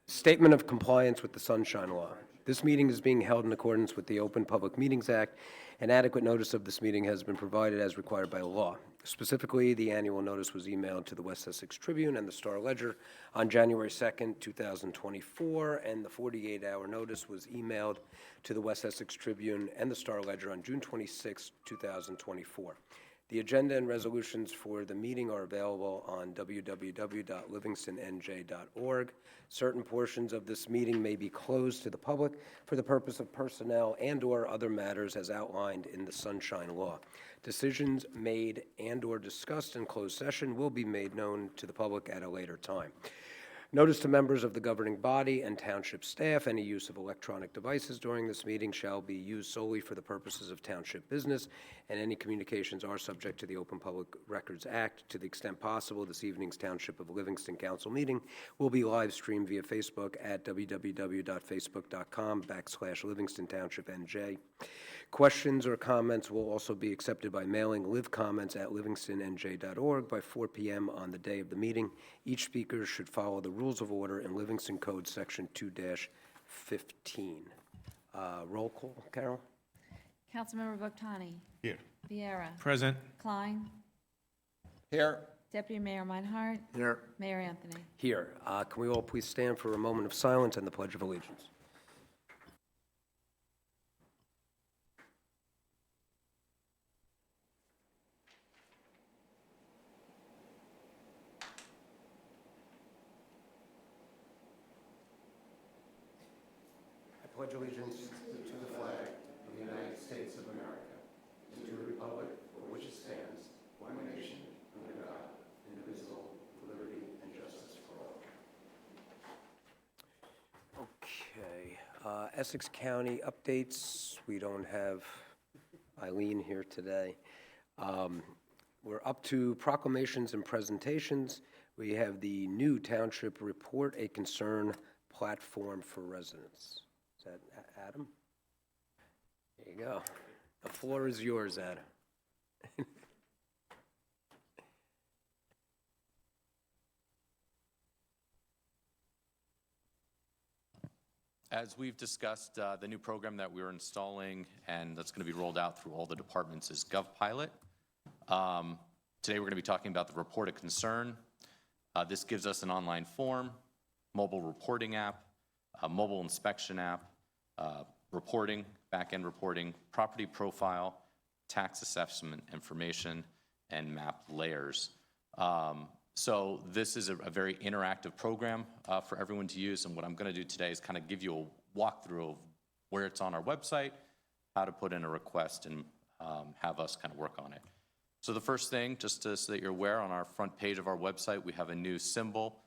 Statement of compliance with the Sunshine Law. This meeting is being held in accordance with the Open Public Meetings Act, and adequate notice of this meeting has been provided as required by law. Specifically, the annual notice was emailed to the West Essex Tribune and the Star Ledger on January 2nd, 2024, and the 48-hour notice was emailed to the West Essex Tribune and the Star Ledger on June 26, 2024. The agenda and resolutions for the meeting are available on www.livingstonnj.org. Certain portions of this meeting may be closed to the public for the purpose of personnel and/or other matters as outlined in the Sunshine Law. Decisions made and/or discussed in closed session will be made known to the public at a later time. Notice to members of the governing body and township staff, any use of electronic devices during this meeting shall be used solely for the purposes of township business, and any communications are subject to the Open Public Records Act. To the extent possible, this evening's Township of Livingston Council meeting will be live streamed via Facebook at www.facebook.com/Livingston Township NJ. Questions or comments will also be accepted by mailing livcomments@livingstonnj.org by 4 p.m. on the day of the meeting. Each speaker should follow the rules of order in Livingston Code Section 2-15. Roll call, Carol? Councilmember Boktani. Here. Vieira. Present. Klein. Here. Deputy Mayor Meinhardt. Here. Mayor Anthony. Here. Can we all please stand for a moment of silence and the Pledge of Allegiance? I pledge allegiance to the flag of the United States of America, and to the republic for which it stands, one nation, under God, indivisible, with liberty and justice for all. Okay, Essex County updates. We don't have Eileen here today. We're up to proclamations and presentations. We have the new Township Report, a Concern Platform for Residents. Is that Adam? There you go. The floor is yours, Adam. As we've discussed, the new program that we're installing and that's going to be rolled out through all the departments is GovPilot. Today we're going to be talking about the Report of Concern. This gives us an online form, mobile reporting app, a mobile inspection app, reporting, back-end reporting, property profile, tax assessment information, and map layers. So this is a very interactive program for everyone to use, and what I'm going to do today is kind of give you a walkthrough of where it's on our website, how to put in a request, and have us kind of work on it. So the first thing, just so that you're aware, on our front page of our website, we have a new symbol.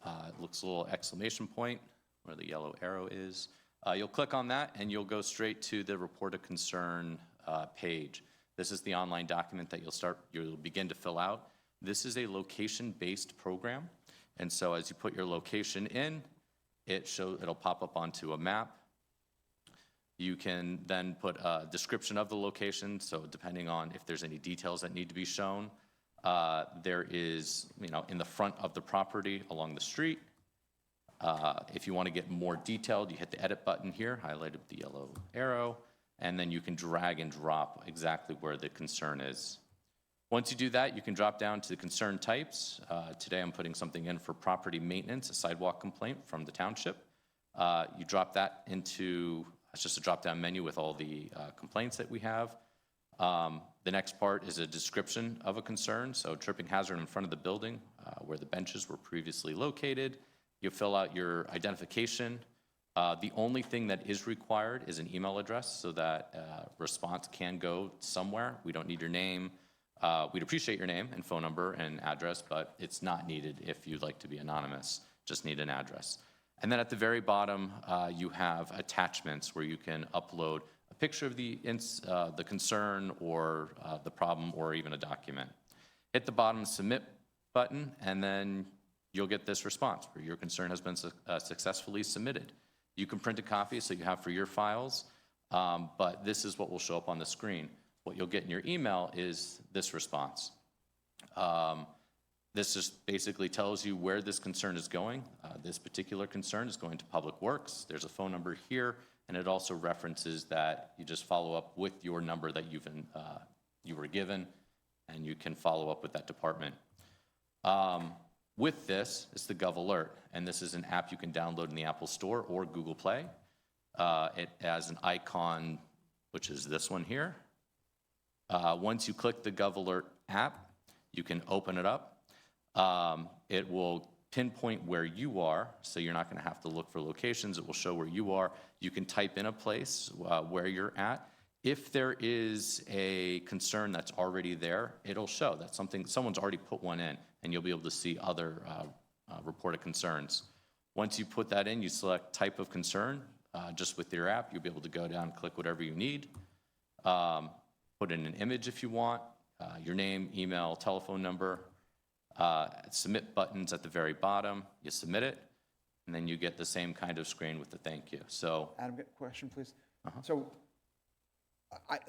It looks a little exclamation point where the yellow arrow is. You'll click on that and you'll go straight to the Report of Concern page. This is the online document that you'll begin to fill out. This is a location-based program, and so as you put your location in, it'll pop up onto a map. You can then put a description of the location, so depending on if there's any details that need to be shown. There is, in the front of the property along the street. If you want to get more detailed, you hit the edit button here, highlighted with the yellow arrow, and then you can drag and drop exactly where the concern is. Once you do that, you can drop down to the concern types. Today I'm putting something in for property maintenance, a sidewalk complaint from the township. You drop that into, it's just a drop-down menu with all the complaints that we have. The next part is a description of a concern, so tripping hazard in front of the building where the benches were previously located. You fill out your identification. The only thing that is required is an email address so that response can go somewhere. We don't need your name. We'd appreciate your name and phone number and address, but it's not needed if you'd like to be anonymous. Just need an address. And then at the very bottom, you have attachments where you can upload a picture of the concern or the problem or even a document. Hit the bottom submit button, and then you'll get this response where your concern has been successfully submitted. You can print a copy so you have for your files, but this is what will show up on the screen. What you'll get in your email is this response. This just basically tells you where this concern is going. This particular concern is going to Public Works. There's a phone number here, and it also references that you just follow up with your number that you were given, and you can follow up with that department. With this is the Gov Alert, and this is an app you can download in the Apple Store or Google Play. It has an icon, which is this one here. Once you click the Gov Alert app, you can open it up. It will pinpoint where you are, so you're not going to have to look for locations. It will show where you are. You can type in a place where you're at. If there is a concern that's already there, it'll show that someone's already put one in, and you'll be able to see other reported concerns. Once you put that in, you select type of concern. Just with your app, you'll be able to go down and click whatever you need. Put in an image if you want, your name, email, telephone number. Submit buttons at the very bottom. You submit it, and then you get the same kind of screen with the thank you. So, Adam, get a question, please. So, I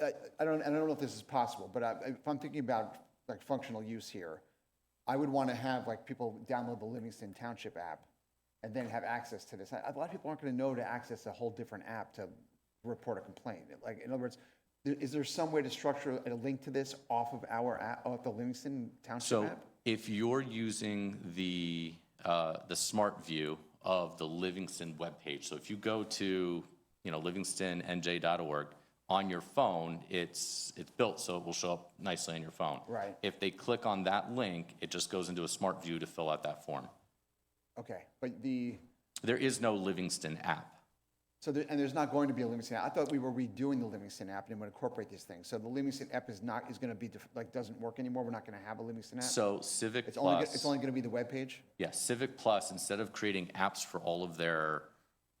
don't know if this is possible, but if I'm thinking about like functional use here, I would want to have like people download the Livingston Township app and then have access to this. A lot of people aren't going to know to access a whole different app to report a complaint. Like, in other words, is there some way to structure a link to this off of our app, off the Livingston Township app? if you're using the smart view of the Livingston webpage, so if you go to livingstonNJ.org, on your phone, it's built so it will show up nicely on your phone. Right. If they click on that link, it just goes into a smart view to fill out that form. Okay, but There is no Livingston app. so there's not going to be a Livingston app. I thought we were redoing the Livingston app and would incorporate these things. So the Livingston app is going to be doesn't work anymore. We're not going to have a Livingston app. So Civic it's Plus, only going to be the web page. yeah, Civic Plus, instead of creating apps for all of their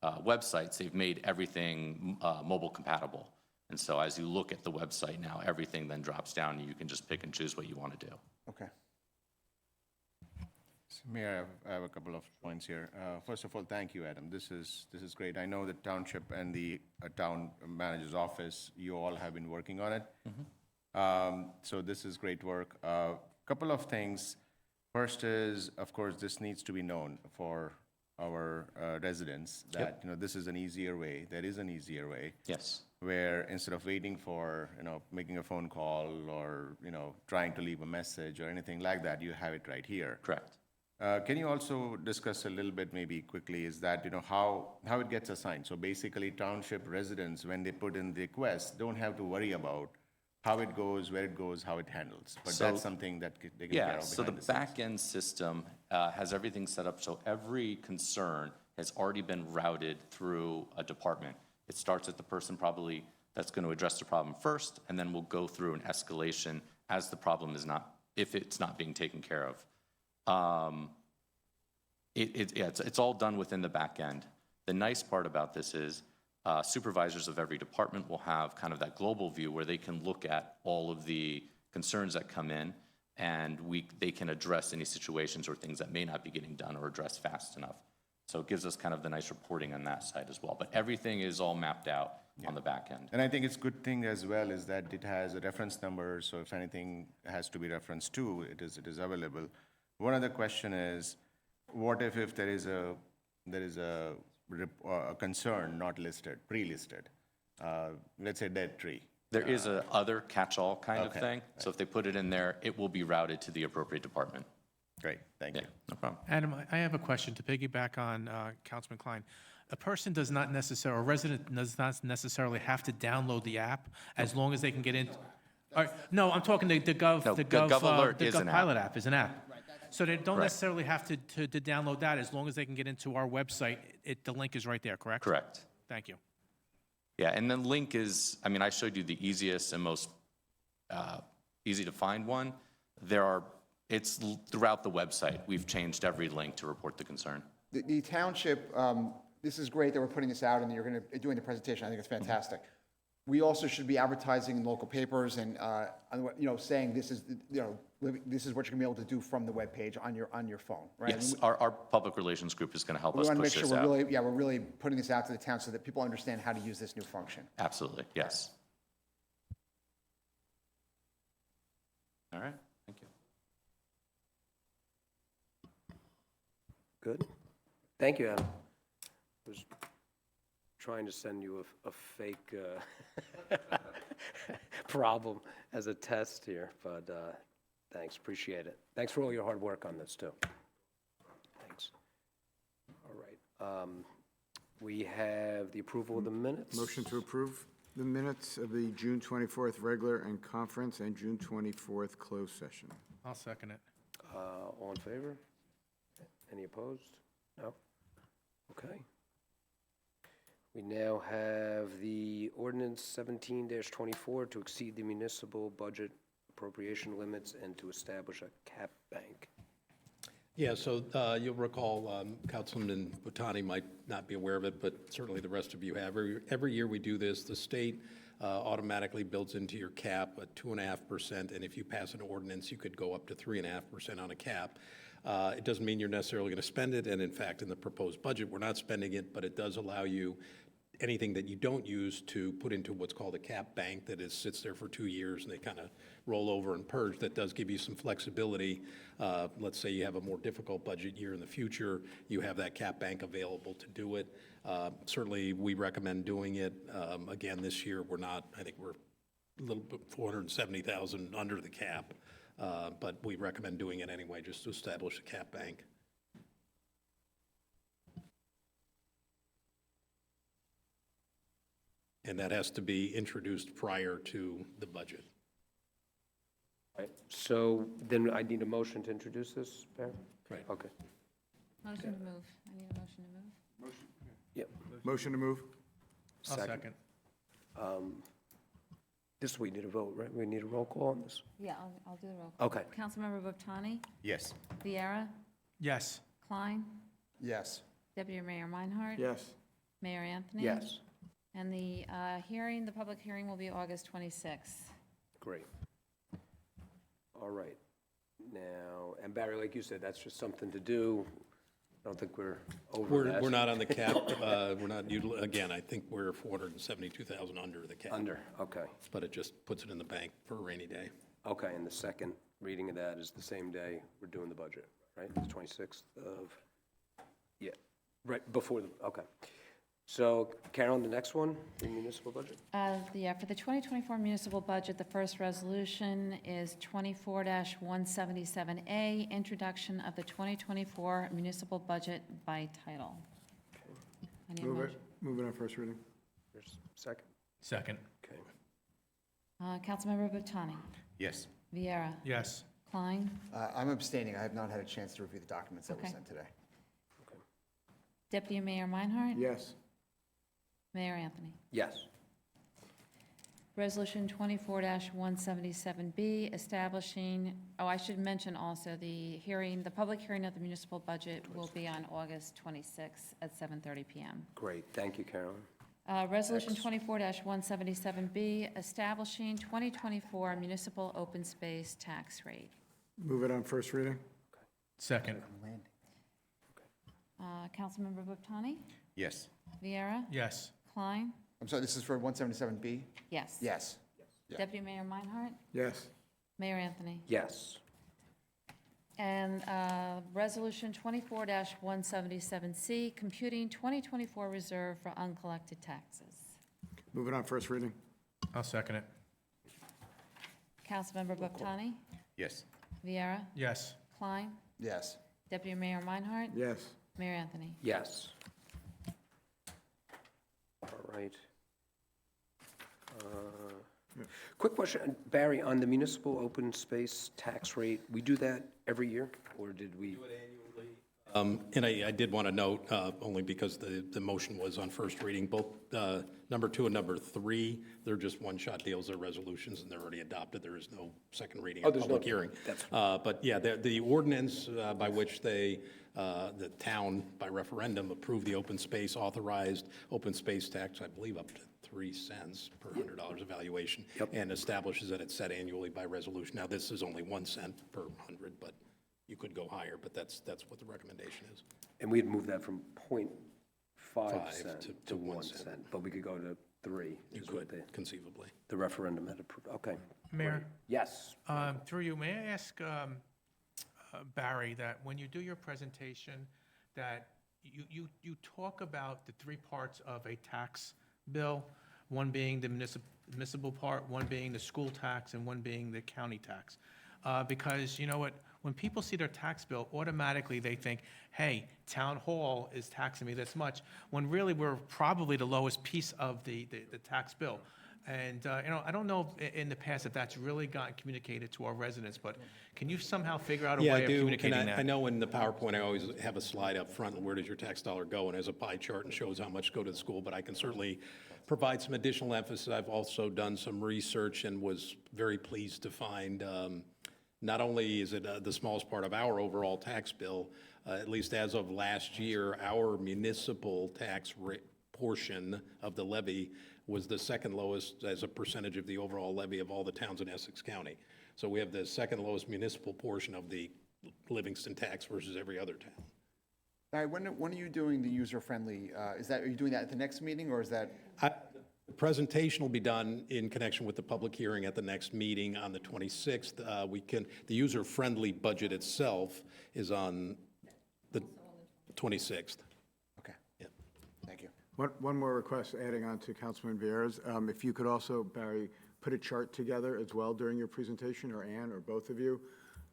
websites, they've made everything mobile compatible. And so as you look at the website now, everything then drops down and you can just pick and choose what you want to do. Okay. Mayor, I have a couple of points here. First of all, thank you, Adam. This is great. I know the township and the town manager's office, you all have been working on it. So this is great work. Couple of things. First is, of course, this needs to be known for our residents that this is an easier way. There is an easier way. Yes. Where instead of waiting for making a phone call or trying to leave a message or anything like that, you have it right here. Correct. Can you also discuss a little bit, maybe quickly, is that how it gets assigned? So basically, township residents, when they put in the request, don't have to worry about how it goes, where it goes, how it handles. But that's something that they can care of So the behind the scenes. back-end system has everything set up so every concern has already been routed through a department. It starts at the person probably that's going to address the problem first, and then we'll go through an escalation as the problem is not, if it's not being taken care of. It's all done within the back end. The nice part about this is supervisors of every department will have kind of that global view where they can look at all of the concerns that come in, and they can address any situations or things that may not be getting done or addressed fast enough. So it gives us kind of the nice reporting on that side as well. But everything is all mapped out on the back end. And I think it's a good thing as well is that it has a reference number, so if anything has to be referenced to, it is available. One other question is, what if there is a concern not listed, pre-listed? Let's say dead tree. There is a other catch-all kind of Okay. thing. So if they put it in there, it will be routed to the appropriate department. Great, thank you. No problem. Adam, I have a question to piggyback on Councilman Klein. A person does not necessarily, a resident does not necessarily have to download the app as long as they can get in. All right, no, I'm talking the Gov, No, the Gov Alert the is Gov an app. Pilot app is an app. So they don't Right. necessarily have to download that as long as they can get into our website. The link is right there, correct? Correct. Thank you. Yeah, and then link is, I showed you the easiest and most easy to find one. It's throughout the website. We've changed every link to report the concern. The township, this is great that we're putting this out and you're going to doing the presentation. I think it's fantastic. We also should be advertising in local papers and saying this is this is what you're going to be able to do from the webpage on your phone, right? Yes, our public relations group is going to help We us want to make push sure this out. we're really putting this out to the town so that people understand how to use this new function. Absolutely, yes. All right, thank you. Good. Thank you, Adam. I was trying to send you a fake problem as a test here, but thanks, appreciate it. Thanks for all your hard work on this, too. Thanks. All right. We have the approval of the minutes. Motion to approve the minutes of the June 24th regular and conference and June 24th closed session. I'll second it. All in favor? Any opposed? No? Okay. We now have the ordinance 17-24 to exceed the municipal budget appropriation limits and to establish a cap bank. Yeah, so you'll recall, Councilman Botani might not be aware of it, but certainly the rest of you have. Every year we do this, the state automatically builds into your cap at 2.5%, and if you pass an ordinance, you could go up to 3.5% on a cap. It doesn't mean you're necessarily going to spend it, and in fact, in the proposed budget, we're not spending it, but it does allow you anything that you don't use to put into what's called a cap bank that sits there for 2 years, and they kind of roll over and purge. That does give you some flexibility. Let's say you have a more difficult budget year in the future, you have that cap bank available to do it. Certainly, we recommend doing it. Again, this year, we're not, I think we're a little bit 470,000 under the cap, but we recommend doing it anyway, just to establish a cap bank. And that has to be introduced prior to the budget. Right, so then I need a motion to introduce this, Barry? Right. Okay, Motion to move. I need a motion to move. yep. Motion to move? I'll second. This we need a vote, right? We need a roll call on this? Yeah, I'll do the roll call. Okay. Councilmember Botani? Yes. Viera? Yes. Klein? Yes. Deputy Mayor Meinhardt? Yes. Mayor Anthony? Yes, And the hearing, the public hearing will be August 26th. great. All right. Now, and Barry, like you said, that's just something to do. I don't think we're over that. We're not on the cap, we're not, again, I think we're 472,000 under the cap. Under, okay. But it just puts it in the bank for a rainy day. Okay, and the second reading of that is the same day we're doing the budget, right? The 26th of, yeah, right, before the, okay. So Carolyn, the next one, the municipal budget? For the 2024 municipal budget, the first resolution is 24-177A, introduction of the 2024 municipal budget by title. I need a Move it. motion. Move it on first reading. There's a second? Second. Okay. Councilmember Botani? Yes. Viera? Yes. Klein? I'm abstaining. I have not had a chance to review the documents that were Okay. sent today. Deputy Mayor Meinhardt? Yes. Mayor Anthony? Yes. Resolution 24-177B, establishing, I should mention also, the public hearing of the municipal budget will be on August 26th at 7:30 PM. Great, thank you, Carolyn. Resolution 24-177B, establishing 2024 municipal open space tax rate. Move it on first reading. Second. Councilmember Botani? Yes. Viera? Yes. Klein? I'm sorry, this is for 177B? Yes. Yes. Yeah. Deputy Mayor Meinhardt? Yes. Mayor Anthony? Yes. And Resolution 24-177C, computing 2024 reserve for uncollected taxes. Move it on first reading. I'll second it. Councilmember Botani? Yes. Viera? Yes. Klein? Yes. Deputy Mayor Meinhardt? Yes. Mayor Anthony? Yes. All right. Quick question, Barry, on the municipal open space tax rate, we do that every year, or did we? And I did want to note, only because the motion was on first reading, both number 2 and number 3, they're just one-shot deals, they're resolutions, and they're already adopted. There is no second reading or there's no- public hearing. that's- But yeah, the ordinance by which the town, by referendum, approved the open space, authorized open space tax, I believe up to 3 cents per $100 of valuation, and establishes that it's set annually by resolution. Now, this is only 1 cent per 100, but you could go higher, but that's what the recommendation is. And we'd move that from 0.5 5 cent to to 1 1 cent. cent, but we could go to 3, You is what could conceivably. the referendum had approved. Okay. Mayor, Yes. through you, may I ask Barry that when you do your presentation, that you talk about the three parts of a tax bill, one being the municipal part, one being the school tax, and one being the county tax. Because you know what, when people see their tax bill, automatically they think, hey, town hall is taxing me this much, when really we're probably the lowest piece of the tax bill. And, I don't know if in the past if that's really gotten communicated to our residents, but can you somehow figure out a Yeah, way I of do, communicating and that? I know in the PowerPoint, I always have a slide up front, where does your tax dollar go, and there's a pie chart and shows how much go to the school, but I can certainly provide some additional emphasis. I've also done some research and was very pleased to find, not only is it the smallest part of our overall tax bill, at least as of last year, our municipal tax portion of the levy was the second lowest as a percentage of the overall levy of all the towns in Essex County. So we have the second lowest municipal portion of the Livingston tax versus every other town. Barry, when are you doing the user-friendly, are you doing that at the next meeting, or is that? The presentation will be done in connection with the public hearing at the next meeting on the 26th. The user-friendly budget itself is on the 26th. Okay. Yep. Thank you. One more request, adding on to Councilman Vieira's. If you could also, Barry, put a chart together as well during your presentation, or Ann, or both of you,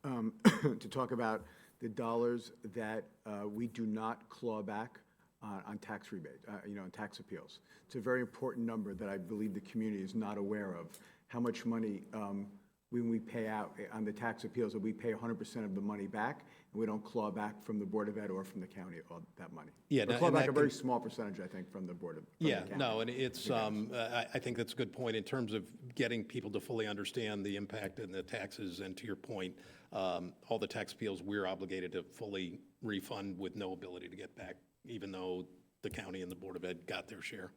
to talk about the dollars that we do not claw back on tax rebate, on tax appeals. It's a very important number that I believe the community is not aware of. How much money, when we pay out on the tax appeals, that we pay 100% of the money back, and we don't claw back from the Board of Ed or from the county all that money. Yeah, Or claw back a very small percentage, I think, from the Board of. from the Yeah, county. no, and it's, I think that's a good point in terms of getting people to fully understand the impact and the taxes, and to your point, all the tax appeals, we're obligated to fully refund with no ability to get back, even though the county and the Board of Ed got their share.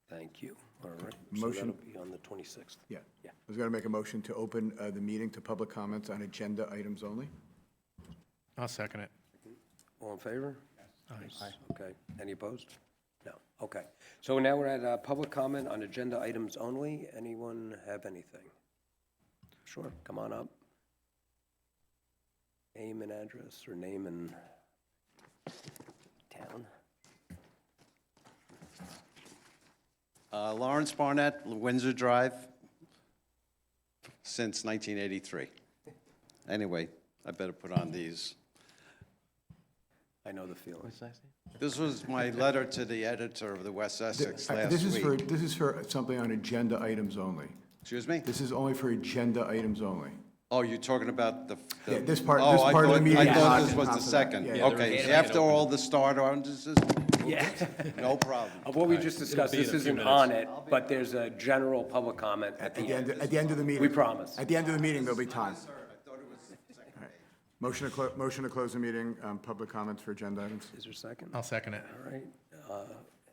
Thank you. All right. Motion. So that'll be on the 26th. Yeah. Yeah. I was going to make a motion to open the meeting to public comments on agenda items only. I'll second it. All in favor? Aye. Okay. Any opposed? No. Okay. So now we're at public comment on agenda items only. Anyone have anything? Sure, come on up. Name and address, or name and town. Lawrence Barnett, Windsor Drive, since 1983. Anyway, I better put on these. I know the feeling. This was my letter to the editor of the West Essex last This week. is for something on agenda items only. Excuse me? This is only for agenda items only. Oh, you're talking about the... Yeah, this part Oh, I of the thought- meeting I is thought not this was on the top of that. second. Yeah, Okay, after all the start on, this is, Yeah. no problem. Of what we just discussed, be in this a few isn't minutes. on it, but there's a general public comment at At the the end. end of the meeting. We promise. At the end of the meeting, there'll be time. Motion to close the meeting, public comments for agenda items. Is there a second? I'll second it. All right.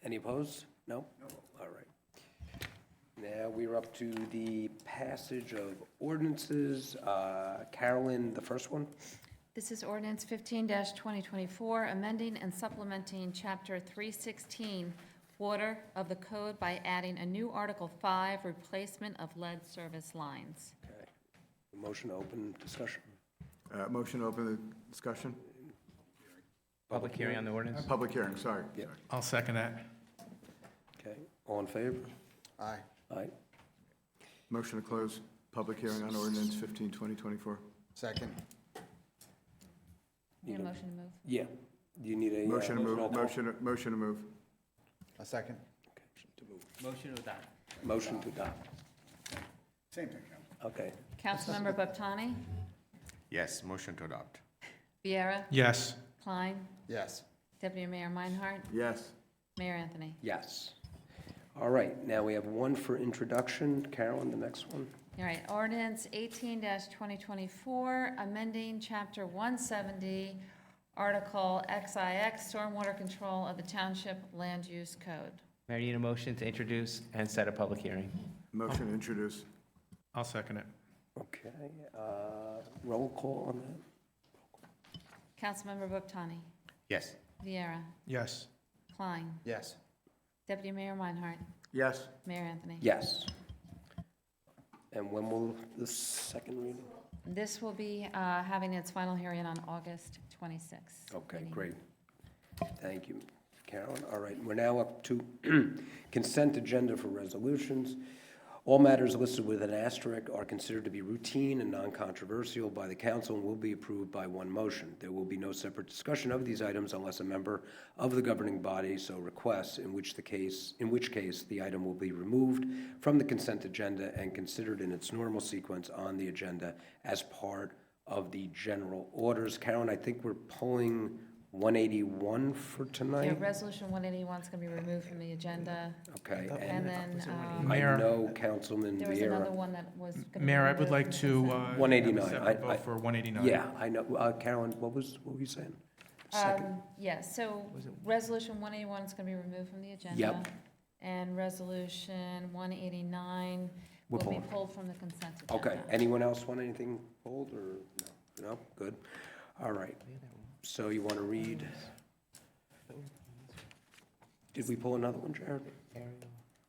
Any opposed? No? All right. Now we're up to the passage of ordinances. Carolyn, the first one? This is ordinance 15-2024, amending and supplementing Chapter 316, Water of the Code by adding a new Article 5, replacement of lead service lines. Okay. Motion to open discussion. Motion to open the discussion? Public hearing on the ordinance? Public hearing, sorry. Yep. I'll second that. Okay. All in favor? Aye. Aye. Motion to close public hearing on ordinance 15-2024. Second. Need a motion to move? Yeah. Do you need a? Motion to roll move, call? motion to move. A second. Motion to adopt. Motion to adopt. Same thing, Okay. Councilmember Baptani? Yes, motion to adopt. Viera? Yes. Klein? Yes. Deputy Mayor Meinhardt? Yes. Mayor Anthony? Yes. All right. Now we have one for introduction. Carolyn, the next one. All right, ordinance 18-2024, amending Chapter 170, Article XIX, Stormwater Control of the Township Land Use Code. Mayor, need a motion to introduce and set a public hearing. Motion to introduce. I'll second it. Okay. Roll call on that. Councilmember Baptani? Yes. Viera? Yes. Klein? Yes. Deputy Mayor Meinhardt? Yes. Mayor Anthony? Yes. And when will the second reading? This will be having its final hearing on August 26th. Okay, meeting. great. Thank you, Carolyn. All right, we're now up to consent agenda for resolutions. All matters listed with an asterisk are considered to be routine and non-controversial by the council and will be approved by one motion. There will be no separate discussion of these items unless a member of the governing body so requests, in which case the item will be removed from the consent agenda and considered in its normal sequence on the agenda as part of the general orders. Carolyn, I think we're pulling 181 for Yeah, tonight? Resolution 181 is going to be removed from the agenda. Okay, And then I Mayor- know Councilman there was another Vieira. one that was going to be Mayor, I would removed like from the to. consent. 189. have a separate vote for 189. Yeah, I know. Carolyn, what were you saying? Second. Yeah, so Resolution 181 is going to be removed from the agenda. Yep. And Resolution 189 We're will be pulling. pulled from the consent agenda. Okay, anyone else want anything pulled, or no? No? Good. All right. So you want to read? Did we pull another one, Jared?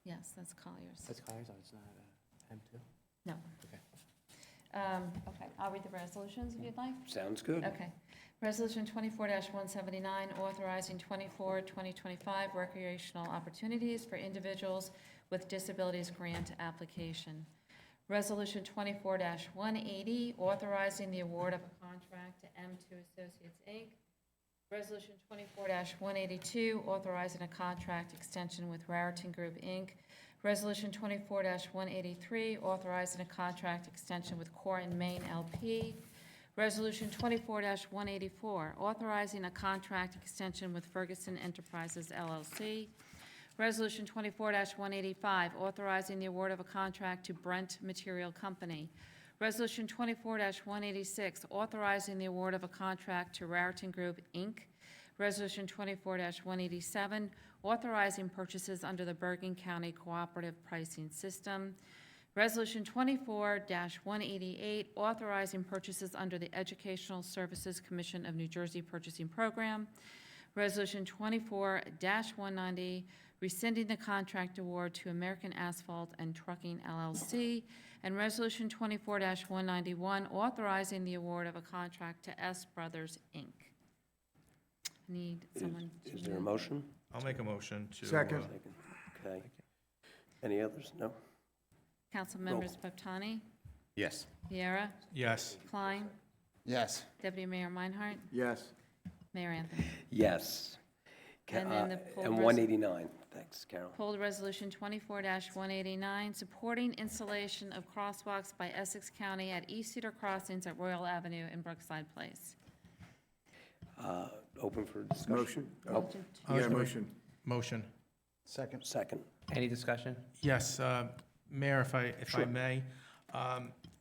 Yes, that's Collier's. That's Colliers, oh, it's not M2? No. Okay. Okay, I'll read the resolutions if you'd like. Sounds good. Okay. Resolution 24-179, authorizing 2025 recreational opportunities for individuals with disabilities grant application. Resolution 24-180, authorizing the award of a contract to M2 Associates, Inc. Resolution 24-182, authorizing a contract extension with Raritan Group, Inc. Resolution 24-183, authorizing a contract extension with Core and Main LP. Resolution 24-184, authorizing a contract extension with Ferguson Enterprises LLC. Resolution 24-185, authorizing the award of a contract to Brent Material Company. Resolution 24-186, authorizing the award of a contract to Raritan Group, Inc. Resolution 24-187, authorizing purchases under the Bergen County Cooperative Pricing System. Resolution 24-188, authorizing purchases under the Educational Services Commission of New Jersey Purchasing Program. Resolution 24-190, rescinding the contract award to American Asphalt and Trucking LLC. And Resolution 24-191, authorizing the award of a contract to S. Brothers, Inc. Need someone to Is there a move. motion? I'll make a motion to. Second. Okay. Any others? No? Council members Baptani, Yes. Viera, Yes. Klein, Yes. Deputy Mayor Meinhardt, Yes. Mayor Anthony. Yes. And then the pulled And res- 189. Thanks, Carol. Pulled Resolution 24-189, supporting installation of crosswalks by Essex County at East Cedar Crossings at Royal Avenue and Brookside Place. Open for discussion? Motion? Motion to- Yeah, motion. Motion. Second. Second. Any discussion? Yes, Mayor, if I Sure. may,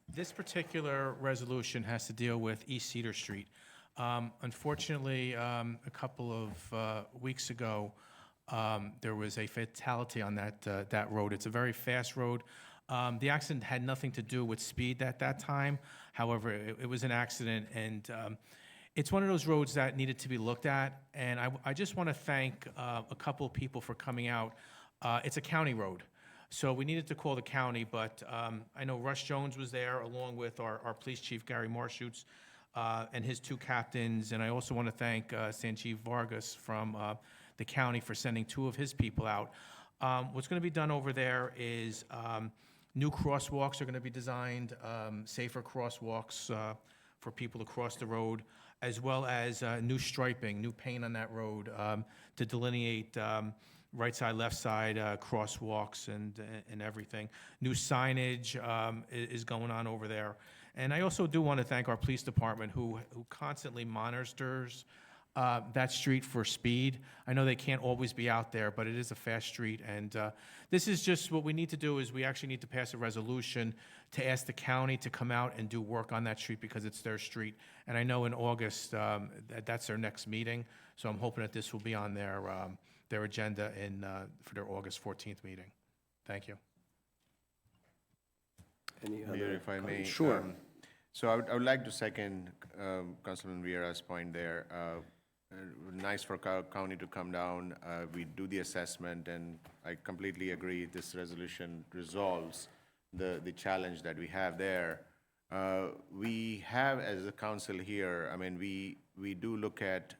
this particular resolution has to deal with East Cedar Street. Unfortunately, a couple of weeks ago, there was a fatality on that road. It's a very fast road. The accident had nothing to do with speed at that time. However, it was an accident, and it's one of those roads that needed to be looked at. And I just want to thank a couple of people for coming out. It's a county road. So we needed to call the county, but I know Russ Jones was there along with our police chief, Gary Marshutz, and his two captains. And I also want to thank Sanjeev Vargas from the county for sending two of his people out. What's going to be done over there is new crosswalks are going to be designed, safer crosswalks for people to cross the road, as well as new striping, new paint on that road to delineate right side, left side crosswalks and everything. New signage is going on over there. And I also do want to thank our police department who constantly monitors that street for speed. I know they can't always be out there, but it is a fast street. And this is just what we need to do is we actually need to pass a resolution to ask the county to come out and do work on that street because it's their street. And I know in August, that's their next meeting. So I'm hoping that this will be on their agenda for their August 14th meeting. Thank you. Any Mayor, other if I may. comments? Sure. So I would like to second Councilman Vieira's point there. Nice for county to come down. We do the assessment, and I completely agree this resolution resolves the challenge that we have there. We have, as a council here, I mean, we do look at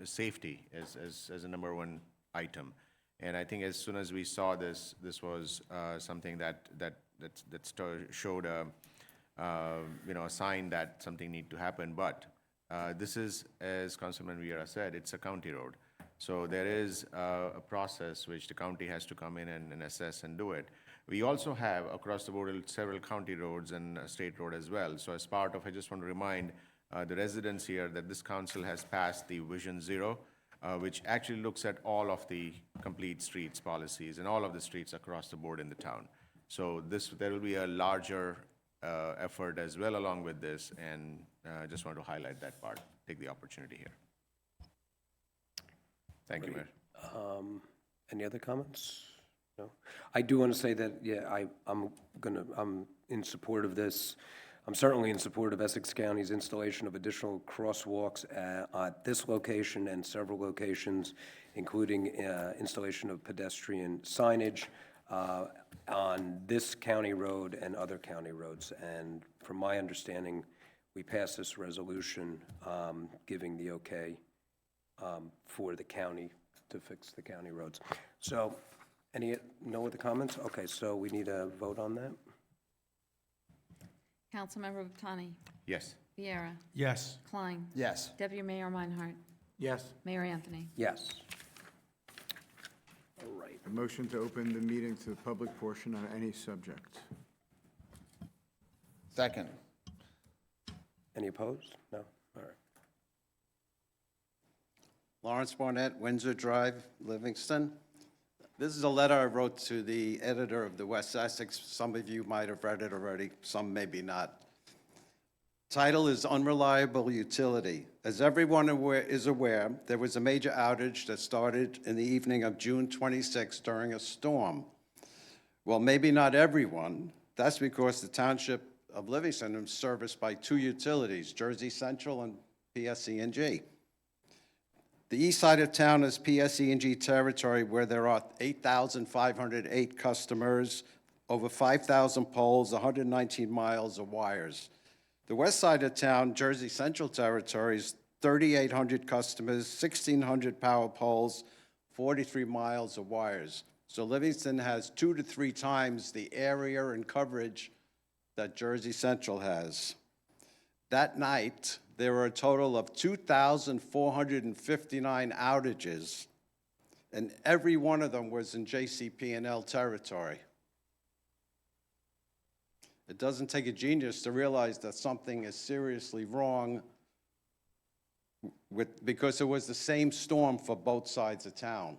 safety as a number one item. And I think as soon as we saw this, this was something that showed a, a sign that something need to happen. But this is, as Councilman Vieira said, it's a county road. So there is a process which the county has to come in and assess and do it. We also have across the board several county roads and a state road as well. So as part of, I just want to remind the residents here that this council has passed the Vision Zero, which actually looks at all of the complete streets policies and all of the streets across the board in the town. So there will be a larger effort as well along with this, and I just want to highlight that part, take the opportunity here. Thank you, Mayor. Any other comments? No? I do want to say that, yeah, I'm in support of this. I'm certainly in support of Essex County's installation of additional crosswalks at this location and several locations, including installation of pedestrian signage on this county road and other county roads. And from my understanding, we passed this resolution giving the okay for the county to fix the county roads. So, no other comments? Okay, so we need a vote on that? Councilmember Botani? Yes. Vieira? Yes. Klein? Yes. Deputy Mayor Meinhardt? Yes. Mayor Anthony? Yes. All right. A motion to open the meeting to the public portion on any subject. Second. Any opposed? No? All right. Lawrence Barnett, Windsor Drive, Livingston. This is a letter I wrote to the editor of the West Essex. Some of you might have read it already, some maybe not. Title is Unreliable Utility. As everyone is aware, there was a major outage that started in the evening of June 26 during a storm. Well, maybe not everyone. That's because the township of Livingston is serviced by two utilities, Jersey Central and PSE&G. The east side of town is PSE&G territory, where there are 8,508 customers, over 5,000 poles, 119 miles of wires. The west side of town, Jersey Central territory, is 3,800 customers, 1,600 power poles, 43 miles of wires. So Livingston has 2 to 3 times the area and coverage that Jersey Central has. That night, there were a total of 2,459 outages, and every one of them was in JCP&L territory. It doesn't take a genius to realize that something is seriously wrong because it was the same storm for both sides of town.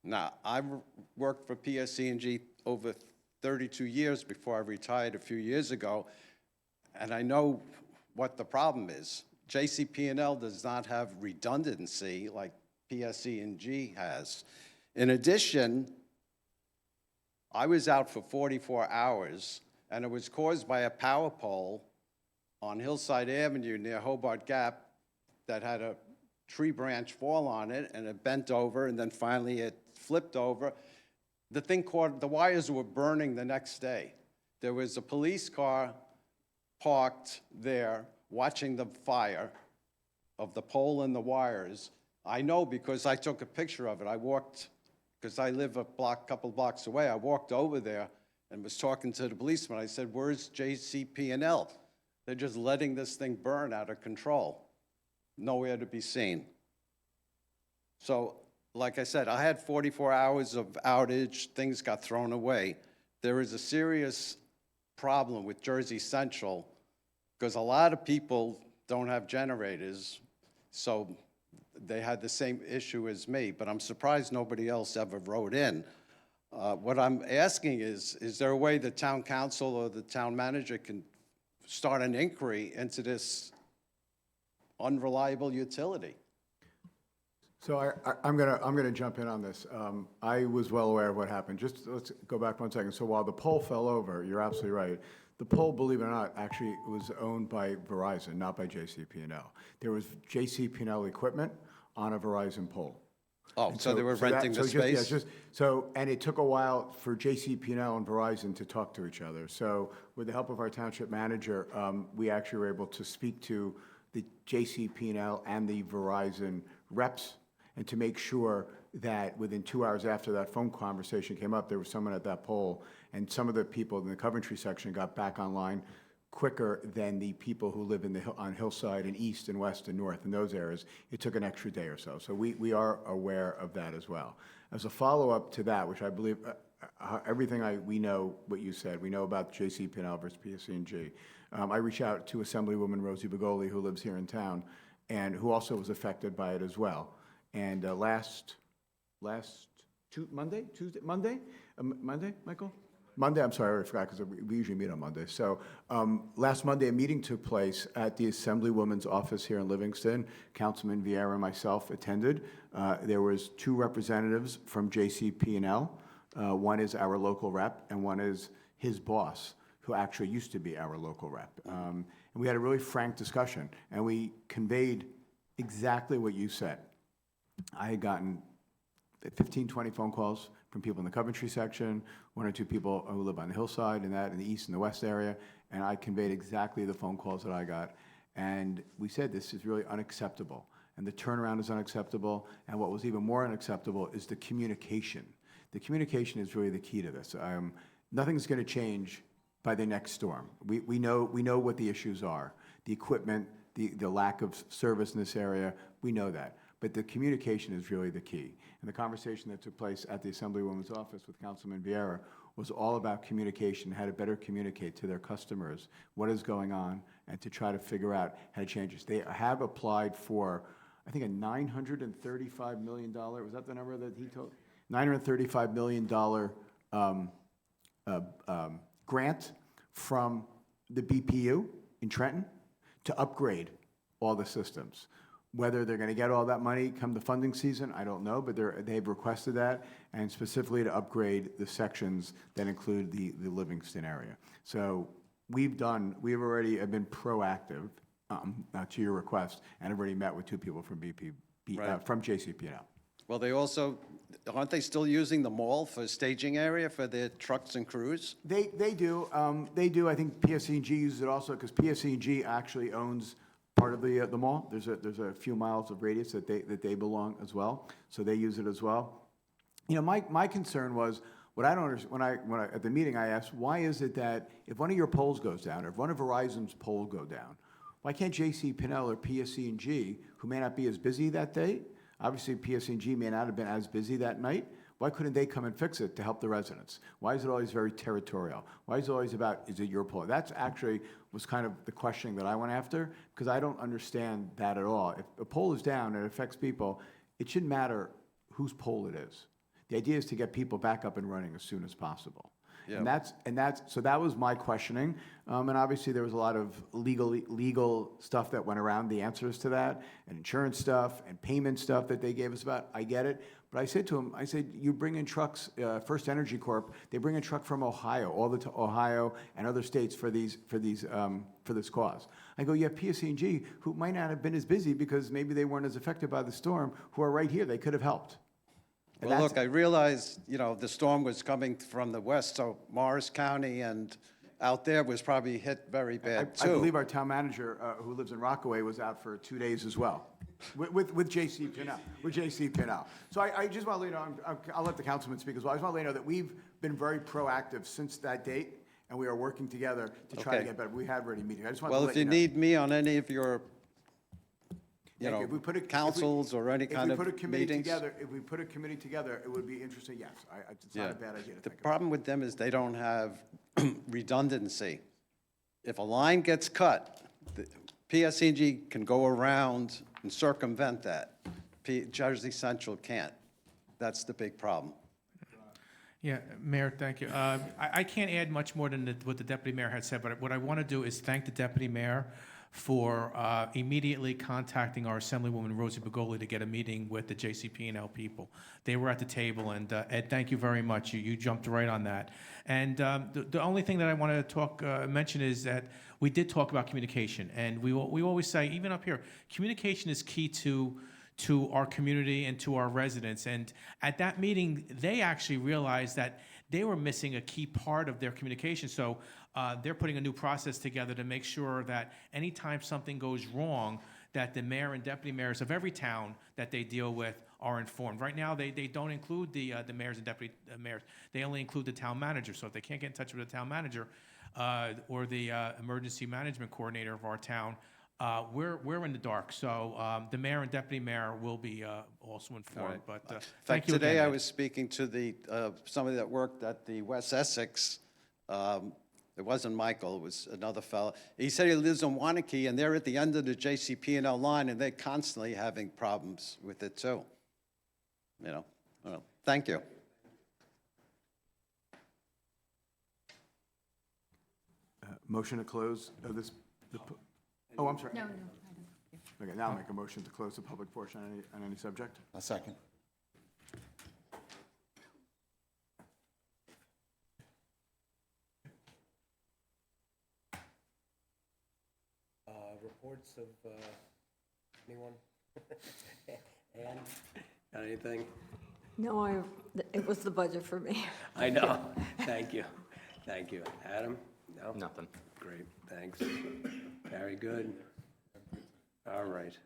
Now, I worked for PSE&G over 32 years before I retired a few years ago, and I know what the problem is. JCP&L does not have redundancy like PSE&G has. In addition, I was out for 44 hours, and it was caused by a power pole on Hillside Avenue near Hobart Gap that had a tree branch fall on it, and it bent over, and then finally it flipped over. The thing caught, the wires were burning the next day. There was a police car parked there watching the fire of the pole and the wires. I know because I took a picture of it. I walked, because I live a couple blocks away, I walked over there and was talking to the policeman. I said, where's JCP&L? They're just letting this thing burn out of control. Nowhere to be seen. So, like I said, I had 44 hours of outage. Things got thrown away. There is a serious problem with Jersey Central because a lot of people don't have generators, so they had the same issue as me, but I'm surprised nobody else ever wrote in. What I'm asking is there a way the town council or the town manager can start an inquiry into this unreliable utility? So I'm gonna jump in on this. I was well aware of what happened. Just let's go back 1 second. So while the pole fell over, you're absolutely right. The pole, believe it or not, actually was owned by Verizon, not by JCP&L. There was JCP&L equipment on a Verizon pole. Oh, And so they were that- renting the so just- yeah, space? So, and it took a while for JCP&L and Verizon to talk to each other. So with the help of our township manager, we actually were able to speak to the JCP&L and the Verizon reps, and to make sure that within 2 hours after that phone conversation came up, there was someone at that pole, and some of the people in the Coventry section got back online quicker than the people who live in on Hillside and East and West and North in those areas. It took an extra day or so. So we are aware of that as well. As a follow-up to that, which I believe, everything we know what you said, we know about JCP&L versus PSC&G. I reached out to Assemblywoman Rosie Begoli, who lives here in town, and who also was affected by it as well. And Monday, Michael? Monday, I'm sorry, I forgot, because we usually meet on Monday. So last Monday, a meeting took place at the Assemblywoman's office here in Livingston. Councilman Vieira and myself attended. There was 2 representatives from JCP&L. One is our local rep, and one is his boss, who actually used to be our local rep. And we had a really frank discussion, and we conveyed exactly what you said. I had gotten 15, 20 phone calls from people in the Coventry section, 1 or 2 people who live on the hillside and that in the east and the west area, and I conveyed exactly the phone calls that I got. And we said this is really unacceptable, and the turnaround is unacceptable, and what was even more unacceptable is the communication. The communication is really the key to this. Nothing's going to change by the next storm. We know what the issues are. The equipment, the lack of service in this area, we know that. But the communication is really the key. And the conversation that took place at the Assemblywoman's office with Councilman Vieira was all about communication, how to better communicate to their customers what is going on, and to try to figure out how to change this. They have applied for, I think, a $935 million, was that the number that he told? $935 million grant from the BPU in Trenton to upgrade all the systems. Whether they're going to get all that money come the funding season, I don't know, but they've requested that, and specifically to upgrade the sections that include the Livingston area. So we've already been proactive to your request, and have already met with 2 people from from JCP&L. Well, aren't they still using the mall for staging area for their trucks and crews? They do. I think PSC&G uses it also, because PSC&G actually owns part of the mall. There's a few miles of radius that they belong as well, so they use it as well. You know, my concern was, what I don't understand, when I at the meeting I asked, why is it that if one of your poles goes down, or if one of Verizon's poles go down, why can't JCP&L or PSC&G, who may not be as busy that day, obviously PSC&G may not have been as busy that night, why couldn't they come and fix it to help the residents? Why is it always very territorial? Why is it always about, is it your pole? That's actually was kind of the questioning that I went after, because I don't understand that at all. If a pole is down and it affects people, it shouldn't matter whose pole it is. The idea is to get people back up and running as soon as possible. Yeah. So that was my questioning, and obviously there was a lot of legal stuff that went around the answers to that, and insurance stuff, and payment stuff that they gave us about. I get it, but I said to him, you bring in trucks, First Energy Corp, they bring in truck from Ohio, Ohio and other states for this cause. I go, you have PSC&G, who might not have been as busy because maybe they weren't as affected by the storm, who are right here, they could have helped. And Well, look, I realized, the storm was coming from the west, so Morris County and out there was probably hit very bad, I too. believe our town manager, who lives in Rockaway, was out for 2 days as well, with JCP&L. So I just want to let you know, I'll let the councilman speak as well. I just want to let you know that we've been very proactive since that date, and we are working together to try to Okay. get better. We have already meetings. I just want to Well, let if you know. need me on any of your, If we put councils or any kind of If we put a committee meetings. together, it would be interesting, yes. It's not a bad idea to The think about. problem with them is they don't have redundancy. If a line gets cut, the PSCG can go around and circumvent that. Jersey Central can't. That's the big problem. Yeah, Mayor, thank you. I can't add much more than what the deputy mayor had said, but what I want to do is thank the deputy mayor for immediately contacting our Assemblywoman Rosie Begoli to get a meeting with the JCP&L people. They were at the table, and Ed, thank you very much. You jumped right on that. And the only thing that I want to mention is that we did talk about communication, and we always say, even up here, communication is key to to our community and to our residents. And at that meeting, they actually realized that they were missing a key part of their communication. So they're putting a new process together to make sure that anytime something goes wrong, that the mayor and deputy mayors of every town that they deal with are informed. Right now, they don't include the mayors and deputy mayors. They only include the town manager. So if they can't get in touch with the town manager or the emergency management coordinator of our town, we're in the dark. So the mayor and deputy mayor will be also informed. But In thank fact, you today again, I Ed. was speaking to the, somebody that worked at the West Essex. It wasn't Michael, it was another fellow. He said he lives in Wanakee, and they're at the end of the JCP&L line, and they're constantly having problems with it, too. You know, well, thank you. Motion to close this, oh, I'm sorry. No, no, I don't. Okay, now I'll make a motion to close the public portion on any subject. A second. Reports of anyone? Ann, got anything? No, it was the budget for me. I know. Thank you. Thank you. Adam? No? Nothing. Great, thanks. Very good. All right.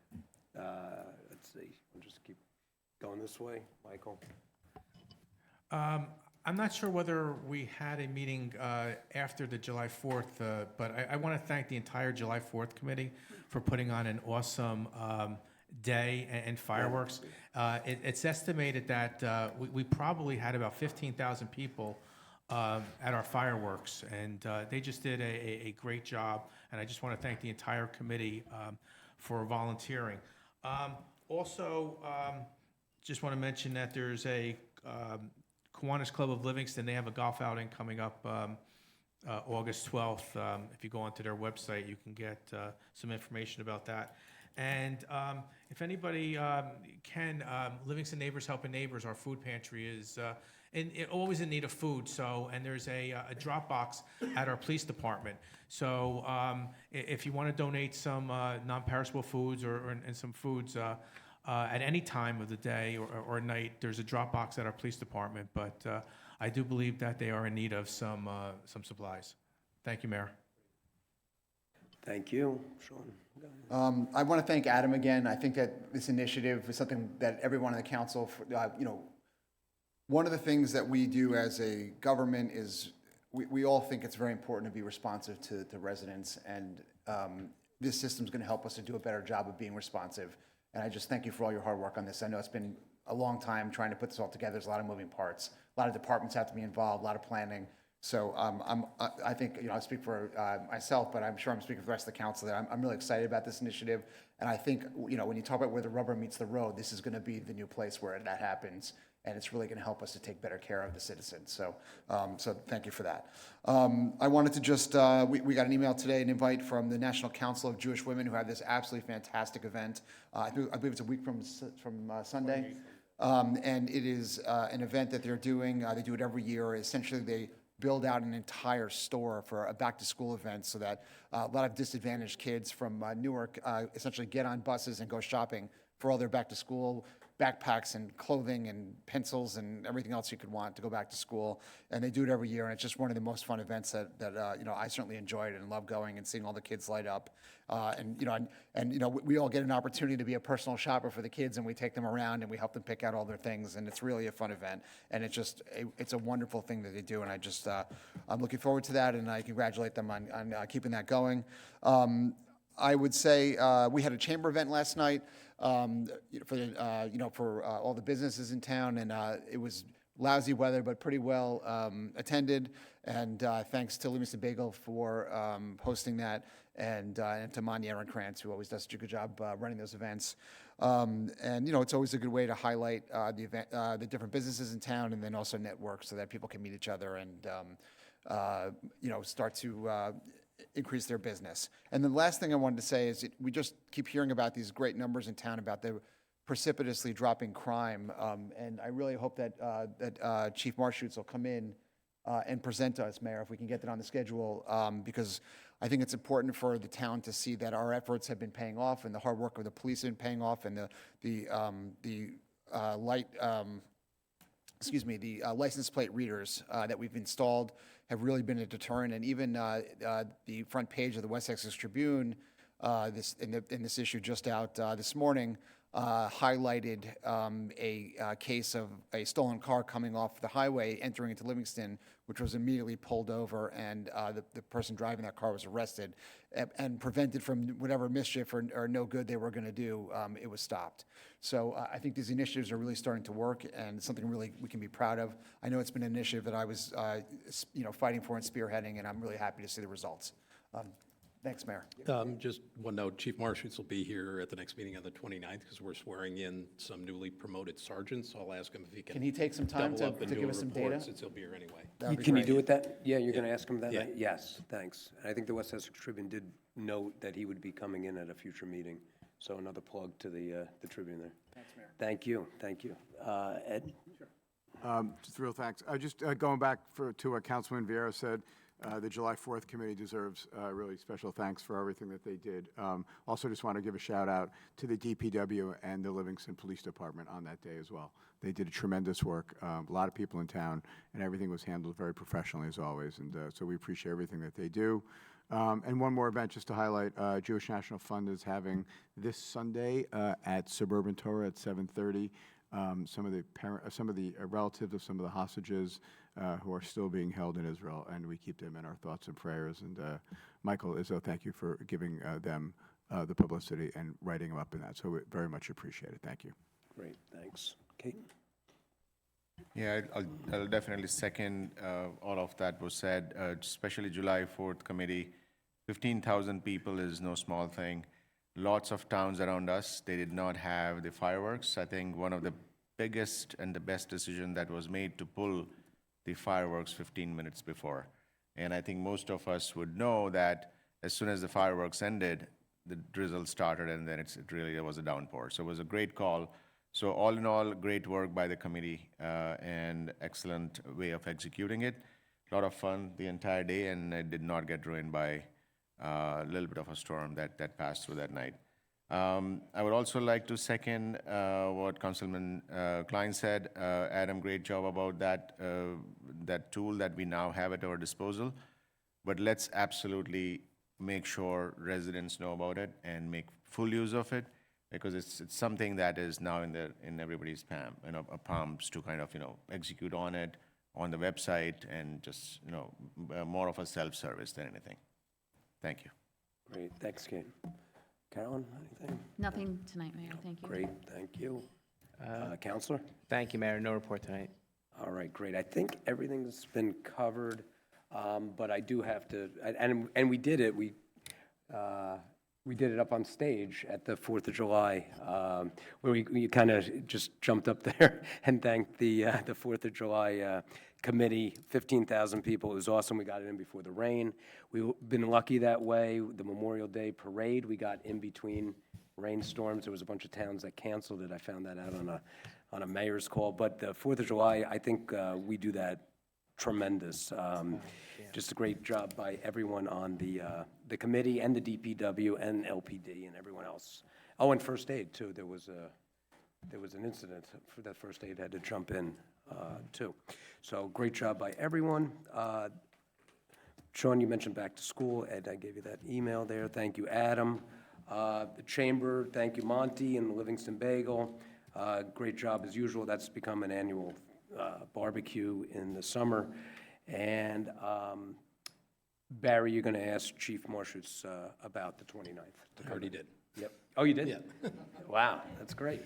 Let's see, we'll just keep going this way. Michael? I'm not sure whether we had a meeting after the July 4th, but I want to thank the entire July 4th committee for putting on an awesome day and fireworks. It's estimated that we probably had about 15,000 people at our fireworks, and they just did a great job, and I just want to thank the entire committee for volunteering. Also, just want to mention that there's a Kiwanis Club of Livingston. They have a golf outing coming up August 12th. If you go onto their website, you can get some information about that. And if anybody can, Livingston Neighbors Helping Neighbors, our food pantry is always in need of food. So, and there's a drop box at our police department. So if you want to donate some non-perishable foods and some foods at any time of the day or night, there's a drop box at our police department. But I do believe that they are in need of some supplies. Thank you, Mayor. Thank you. Sean? Go ahead. I want to thank Adam again. I think that this initiative is something that everyone in the council, one of the things that we do as a government is we all think it's very important to be responsive to residents, and this system's going to help us to do a better job of being responsive. And I just thank you for all your hard work on this. I know it's been a long time trying to put this all together. There's a lot of moving parts. A lot of departments have to be involved, a lot of planning. So I think, I speak for myself, but I'm sure I'm speaking for the rest of the council, that I'm really excited about this initiative. And I think, when you talk about where the rubber meets the road, this is going to be the new place where that happens. And it's really going to help us to take better care of the citizens. So thank you for that. I wanted to just, we got an email today, an invite from the National Council of Jewish Women, who had this absolutely fantastic event. I believe it's a week from Sunday. And it is an event that they're doing. They do it every year. Essentially, they build out an entire store for a back-to-school event so that a lot of disadvantaged kids from Newark essentially get on buses and go shopping for all their back-to-school backpacks and clothing and pencils and everything else you could want to go back to school. And they do it every year, and it's just one of the most fun events that I certainly enjoyed and love going and seeing all the kids light up. We all get an opportunity to be a personal shopper for the kids, and we take them around and we help them pick out all their things, and it's really a fun event. And it's a wonderful thing that they do, and I'm looking forward to that, and I congratulate them on keeping that going. I would say we had a chamber event last night for all the businesses in town, and it was lousy weather, but pretty well attended. And thanks to Livingston Bagel for hosting that, and to Manya Ehrenkrantz, who always does such a good job running those events. It's always a good way to highlight the different businesses in town, and then also network so that people can meet each other and start to increase their business. And the last thing I wanted to say is we just keep hearing about these great numbers in town about the precipitously dropping crime. And I really hope that Chief Marschutz will come in and present to us, Mayor, if we can get that on the schedule, because I think it's important for the town to see that our efforts have been paying off and the hard work of the police have been paying off, and the license plate readers that we've installed have really been a deterrent. And even the front page of the West Essex Tribune, in this issue just out this morning, highlighted a case of a stolen car coming off the highway, entering into Livingston, which was immediately pulled over, and the person driving that car was arrested and prevented from whatever mischief or no good they were going to do. It was stopped. So I think these initiatives are really starting to work, and something really we can be proud of. I know it's been an initiative that I was fighting for and spearheading, and I'm really happy to see the results. Thanks, Mayor. Just one note, Chief Marshals will be here at the next meeting on the 29th because we're swearing in some newly promoted sergeants. So I'll ask him if he Can he take some time double up and to do give a us some report data? since he'll be here anyway. That'd be Can you great. do it that? Yeah, you're going to ask him that Yeah. night? Yes, thanks. And I think the West Essex Tribune did note that he would be coming in at a future meeting. So another plug to the Tribune there. Thanks, Mayor. Thank you, thank you. Ed? Just real thanks. Just going back to what Councilman Vieira said, the July 4th committee deserves really special thanks for everything that they did. Also, just want to give a shout out to the DPW and the Livingston Police Department on that day as well. They did tremendous work. A lot of people in town, and everything was handled very professionally as always. And so we appreciate everything that they do. And one more event just to highlight, Jewish National Fund is having this Sunday at Suburban Torah at 7:30. Some of the relatives of some of the hostages who are still being held in Israel, and we keep them in our thoughts and prayers. And Michael, Izzo, thank you for giving them the publicity and writing them up in that. So we very much appreciate it. Thank you. Great, thanks. Kate? Yeah, I'll definitely second all of that was said, especially July 4th committee. 15,000 people is no small thing. Lots of towns around us, they did not have the fireworks. I think one of the biggest and the best decision that was made to pull the fireworks 15 minutes before. And I think most of us would know that as soon as the fireworks ended, the drizzle started, and then it really was a downpour. So it was a great call. So all in all, great work by the committee and excellent way of executing it. A lot of fun the entire day, and it did not get ruined by a little bit of a storm that passed through that night. I would also like to second what Councilman Klein said. Adam, great job about that tool that we now have at our disposal. But let's absolutely make sure residents know about it and make full use of it, because it's something that is now in everybody's palms to kind of execute on it on the website, and just more of a self-service than anything. Thank you. Great, thanks, Kate. Carolyn, anything? Nothing tonight, Mayor, thank you. Great, thank you. Counselor? Thank you, Mayor. No report tonight. All right, great. I think everything's been covered, but I do have to, and we did it. We did it up on stage at the 4th of July, where we kind of just jumped up there and thanked the 4th of July committee, 15,000 people. It was awesome. We got it in before the rain. We've been lucky that way. The Memorial Day parade, we got in between rainstorms. There was a bunch of towns that canceled it. I found that out on a mayor's call. But the 4th of July, I think we do that tremendous. Just a great job by everyone on the committee and the DPW and LPD and everyone else. Oh, and first aid too. There was an incident for that first aid had to jump in too. So great job by everyone. Sean, you mentioned back to school. Ed, I gave you that email there. Thank you, Adam. The Chamber, thank you, Monty and the Livingston Bagel. Great job as usual. That's become an annual barbecue in the summer. And Barry, you're going to ask Chief Marshals about the 29th. I already did. Yep. Oh, you did? Yeah. Wow, that's great.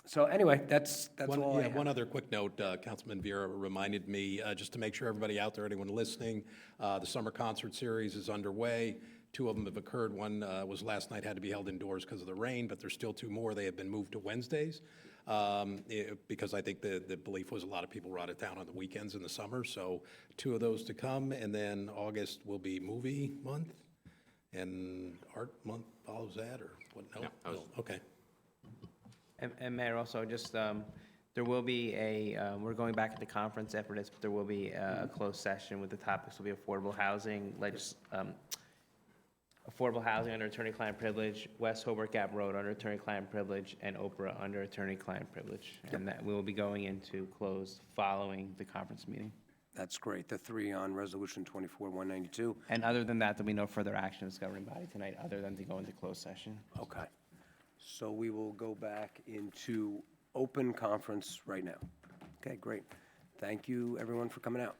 So anyway, that's all I have. One other quick note, Councilman Vieira reminded me, just to make sure everybody out there, anyone listening, the summer concert series is underway. 2 of them have occurred. One was last night, had to be held indoors because of the rain, but there's still 2 more. They have been moved to Wednesdays because I think the belief was a lot of people were out of town on the weekends in the summer. So 2 of those to come, and then August will be movie month, and art month follows that, or what? No, okay. And Mayor, also just There will be we're going back at the conference after this, but there will be a closed session with the topics will be affordable housing, affordable housing under attorney-client privilege, West Hobart Gap Road under attorney-client privilege, and Oprah under attorney-client privilege. And that we will be going into closed following the conference meeting. That's great. The three on Resolution 24-192. And other than that, there'll be no further action as governing body tonight, other than to go into closed session. Okay. So we will go back into open conference right now. Okay, great. Thank you, everyone, for coming out.